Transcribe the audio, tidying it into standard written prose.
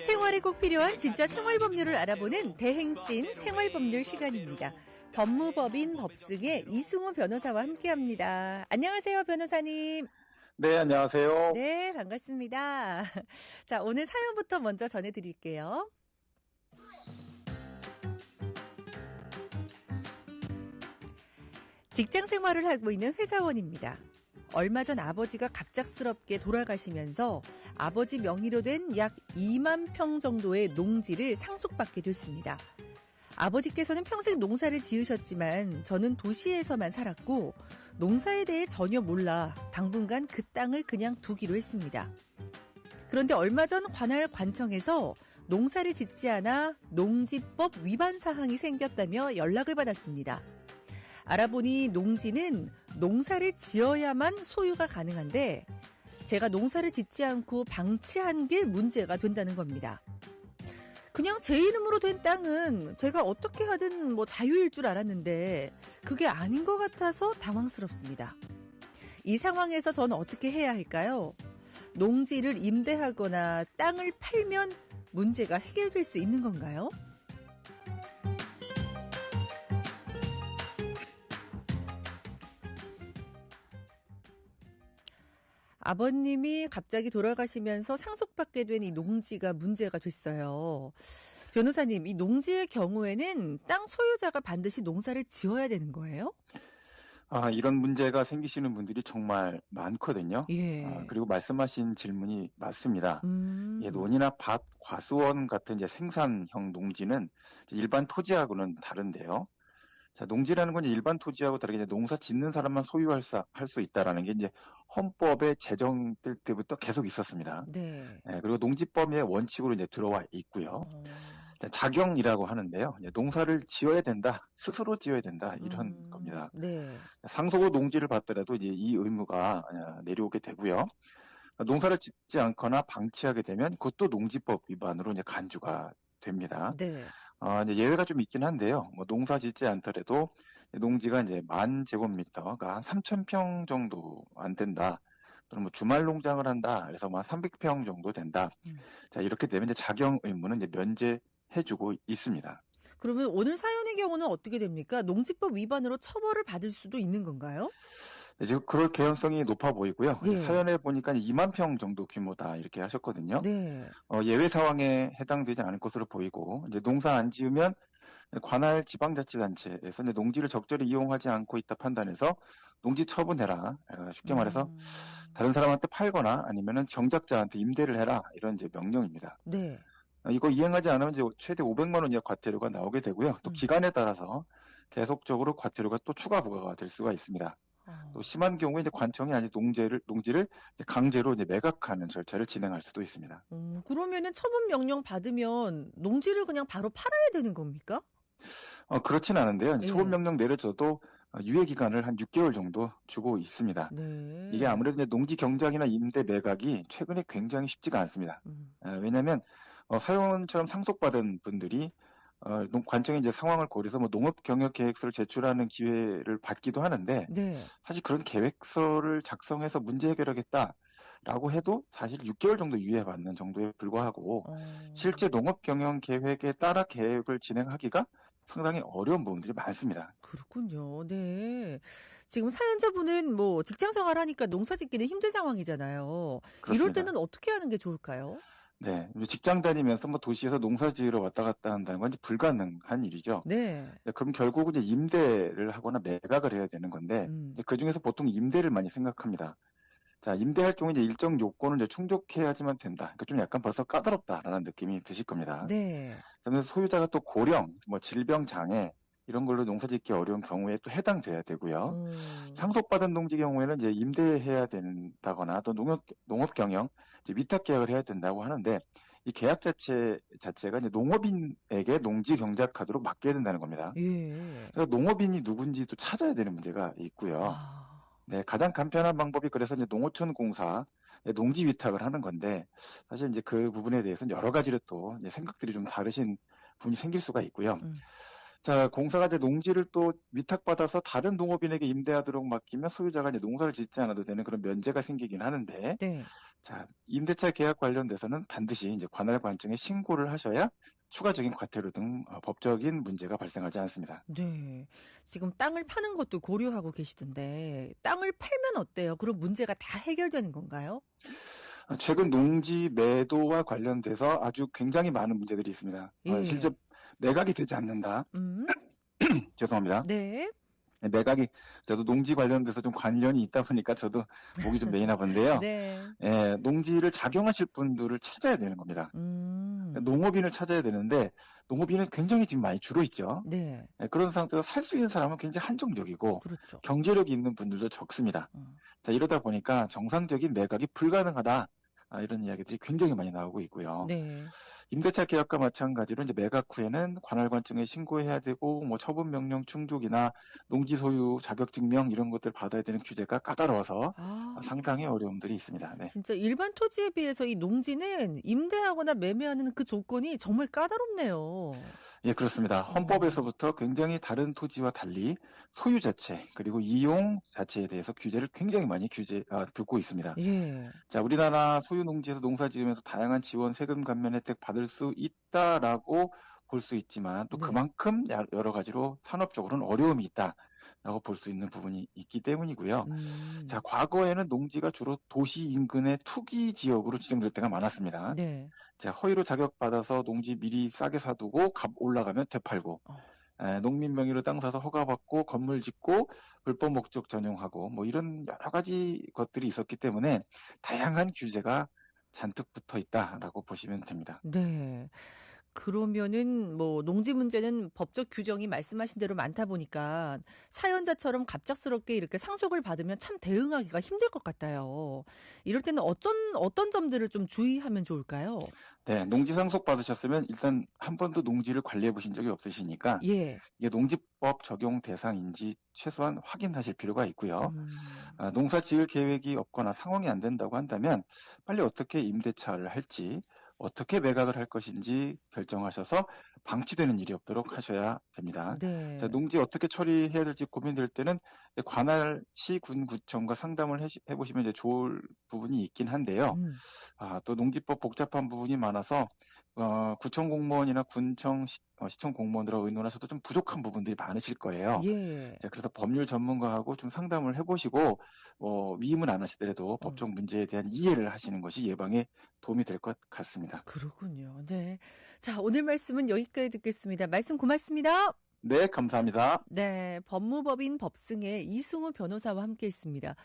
생활에 꼭 필요한 진짜 생활법률을 알아보는 대행진 생활법률 시간입니다. 법무법인 법승의 이승우 변호사와 함께합니다. 안녕하세요, 변호사님. 네, 안녕하세요. 네, 반갑습니다. 자, 오늘 사연부터 먼저 전해드릴게요. 직장 생활을 하고 있는 회사원입니다. 얼마 전 아버지가 갑작스럽게 돌아가시면서 아버지 명의로 된 약 2만 평 정도의 농지를 상속받게 됐습니다. 아버지께서는 평생 농사를 지으셨지만 저는 도시에서만 살았고 농사에 대해 전혀 몰라 당분간 그 땅을 그냥 두기로 했습니다. 그런데 얼마 전 관할 관청에서 농사를 짓지 않아 농지법 위반 사항이 생겼다며 연락을 받았습니다. 알아보니 농지는 농사를 지어야만 소유가 가능한데 제가 농사를 짓지 않고 방치한 게 문제가 된다는 겁니다. 그냥 제 이름으로 된 땅은 제가 어떻게 하든 자유일 줄 알았는데 그게 아닌 것 같아서 당황스럽습니다. 이 상황에서 저는 어떻게 해야 할까요? 농지를 임대하거나 땅을 팔면 문제가 해결될 수 있는 건가요? 아버님이 갑자기 돌아가시면서 상속받게 된 이 농지가 문제가 됐어요. 변호사님, 이 농지의 경우에는 땅 소유자가 반드시 농사를 지어야 되는 거예요? 이런 문제가 생기시는 분들이 정말 많거든요. 예. 그리고 말씀하신 질문이 맞습니다. 예, 논이나 밭, 과수원 같은 이제 생산형 농지는 이제 일반 토지하고는 다른데요. 자, 농지라는 건 이제 일반 토지하고 다르게 이제 농사 짓는 사람만 소유할 수 있다라는 게 이제 헌법에 제정될 때부터 계속 있었습니다. 네. 예, 그리고 농지법의 원칙으로 이제 들어와 있고요. 자경이라고 하는데요. 이제 농사를 지어야 된다, 스스로 지어야 된다 이런 겁니다. 네. 상속으로 농지를 받더라도 이제 이 의무가 내려오게 되고요. 농사를 짓지 않거나 방치하게 되면 그것도 농지법 위반으로 이제 간주가 됩니다. 네. 이제 예외가 좀 있긴 한데요. 농사 짓지 않더라도 농지가 이제 10,000제곱미터가 한 3,000평 정도 안 된다. 또는 주말 농장을 한다. 그래서 300평 정도 된다. 자, 이렇게 되면 이제 자경 의무는 이제 면제해주고 있습니다. 그러면 오늘 사연의 경우는 어떻게 됩니까? 농지법 위반으로 처벌을 받을 수도 있는 건가요? 네, 지금 그럴 개연성이 높아 보이고요. 예. 사연에 보니까 2만 평 정도 규모다 이렇게 하셨거든요. 네. 예외 상황에 해당되지 않을 것으로 보이고 이제 농사 안 지으면 관할 지방자치단체에서 이제 농지를 적절히 이용하지 않고 있다 판단해서 농지 처분해라. 쉽게 말해서 다른 사람한테 팔거나 아니면은 경작자한테 임대를 해라 이런 이제 명령입니다. 네. 이거 이행하지 않으면 이제 최대 500만 원 이하 과태료가 나오게 되고요. 또 기간에 따라서 계속적으로 과태료가 또 추가 부과가 될 수가 있습니다. 또 심한 경우에 이제 관청이 아닌 농지를 이제 강제로 이제 매각하는 절차를 진행할 수도 있습니다. 그러면은 처분 명령 받으면 농지를 그냥 바로 팔아야 되는 겁니까? 그렇진 않은데요. 예. 처분 명령 내려져도 유예 기간을 한 6개월 정도 주고 있습니다. 네. 이게 아무래도 이제 농지 경작이나 임대 매각이 최근에 굉장히 쉽지가 않습니다. 왜냐하면 사연처럼 상속받은 분들이 관청이 이제 상황을 고려해서 농업 경영 계획서를 제출하는 기회를 받기도 하는데 네. 사실 그런 계획서를 작성해서 문제 해결하겠다라고 해도 사실 6개월 정도 유예받는 정도에 불과하고 실제 농업 경영 계획에 따라 계획을 진행하기가 상당히 어려운 부분들이 많습니다. 그렇군요. 네. 지금 사연자분은 직장 생활하니까 농사 짓기는 힘든 상황이잖아요. 그렇습니다. 이럴 때는 어떻게 하는 게 좋을까요? 네. 직장 다니면서 도시에서 농사 지으러 왔다 갔다 한다는 건 이제 불가능한 일이죠. 네. 그럼 결국은 이제 임대를 하거나 매각을 해야 되는 건데, 그 중에서 보통 임대를 많이 생각합니다. 자, 임대할 경우 이제 일정 요건을 이제 충족해야지만 된다. 그러니까 좀 약간 벌써 까다롭다라는 느낌이 드실 겁니다. 네. 그다음에 소유자가 또 고령, 질병, 장애, 이런 걸로 농사 짓기 어려운 경우에 또 해당돼야 되고요. 상속받은 농지 경우에는 이제 임대해야 된다거나 또 농업 경영, 이제 위탁 계약을 해야 된다고 하는데 이 계약 자체가 이제 농업인에게 농지 경작하도록 맡겨야 된다는 겁니다. 예. 그래서 농업인이 누군지도 찾아야 되는 문제가 있고요. 네, 가장 간편한 방법이 그래서 이제 농어촌공사 농지 위탁을 하는 건데 사실 이제 그 부분에 대해서는 여러 가지로 또 이제 생각들이 좀 다르신 부분이 생길 수가 있고요. 자, 공사가 이제 농지를 또 위탁받아서 다른 농업인에게 임대하도록 맡기면 소유자가 이제 농사를 짓지 않아도 되는 그런 면제가 생기긴 하는데, 네. 자, 임대차 계약 관련돼서는 반드시 이제 관할 관청에 신고를 하셔야 추가적인 과태료 등 법적인 문제가 발생하지 않습니다. 네. 지금 땅을 파는 것도 고려하고 계시던데 땅을 팔면 어때요? 그럼 문제가 다 해결되는 건가요? 최근 농지 매도와 관련돼서 아주 굉장히 많은 문제들이 있습니다. 실제 예. 매각이 되지 않는다. 음. 죄송합니다. 네. 네, 매각이 저도 농지 관련돼서 좀 관련이 있다 보니까 저도 목이 좀 메이나 본데요. 네. 예, 농지를 작용하실 분들을 찾아야 되는 겁니다. 농업인을 찾아야 되는데 농업인은 굉장히 지금 많이 줄어 있죠. 네. 예, 그런 상태에서 살 수 있는 사람은 굉장히 한정적이고 그렇죠. 경제력이 있는 분들도 적습니다. 자, 이러다 보니까 정상적인 매각이 불가능하다. 이런 이야기들이 굉장히 많이 나오고 있고요. 네. 임대차 계약과 마찬가지로 이제 매각 후에는 관할관청에 신고해야 되고 뭐 처분 명령 충족이나 농지 소유 자격 증명 이런 것들 받아야 되는 규제가 까다로워서 상당히 어려움들이 있습니다. 네. 진짜 일반 토지에 비해서 이 농지는 임대하거나 매매하는 그 조건이 정말 까다롭네요. 예, 그렇습니다. 헌법에서부터 굉장히 다른 토지와 달리 소유 자체 그리고 이용 자체에 대해서 규제를 굉장히 많이 두고 있습니다. 예. 자, 우리나라 소유 농지에서 농사 지으면서 다양한 지원, 세금 감면 혜택 받을 수 있다라고 볼 수 있지만 또 네. 그만큼 여러 가지로 산업적으로는 어려움이 있다라고 볼 수 있는 부분이 있기 때문이고요. 자, 과거에는 농지가 주로 도시 인근의 투기 지역으로 지정될 때가 많았습니다. 네. 자, 허위로 자격받아서 농지 미리 싸게 사두고 값 올라가면 되팔고 농민 명의로 땅 사서 허가받고 건물 짓고 불법 목적 전용하고 뭐 이런 여러 가지 것들이 있었기 때문에 다양한 규제가 잔뜩 붙어 있다라고 보시면 됩니다. 네. 그러면은 뭐 농지 문제는 법적 규정이 말씀하신 대로 많다 보니까 사연자처럼 갑작스럽게 이렇게 상속을 받으면 참 대응하기가 힘들 것 같아요. 이럴 때는 어떤 점들을 좀 주의하면 좋을까요? 네, 농지 상속 받으셨으면 일단 한 번도 농지를 관리해 보신 적이 없으시니까 예. 이게 농지법 적용 대상인지 최소한 확인하실 필요가 있고요. 음. 농사 지을 계획이 없거나 상황이 안 된다고 한다면 빨리 어떻게 임대차를 할지 어떻게 매각을 할 것인지 결정하셔서 방치되는 일이 없도록 하셔야 됩니다. 네. 자, 농지 어떻게 처리해야 될지 고민될 때는 관할 시, 군, 구청과 상담을 해보시면 이제 좋을 부분이 있긴 한데요. 또 농지법 복잡한 부분이 많아서 구청 공무원이나 군청, 시청 공무원들하고 의논하셔도 좀 부족한 부분들이 많으실 거예요. 예. 자, 그래서 법률 전문가하고 좀 상담을 해보시고 위임은 안 하시더라도 법적 문제에 대한 이해를 하시는 것이 예방에 도움이 될 것 같습니다. 그렇군요. 네. 자, 오늘 말씀은 여기까지 듣겠습니다. 말씀 고맙습니다. 네, 감사합니다. 네, 법무법인 법승의 이승우 변호사와 함께 했습니다.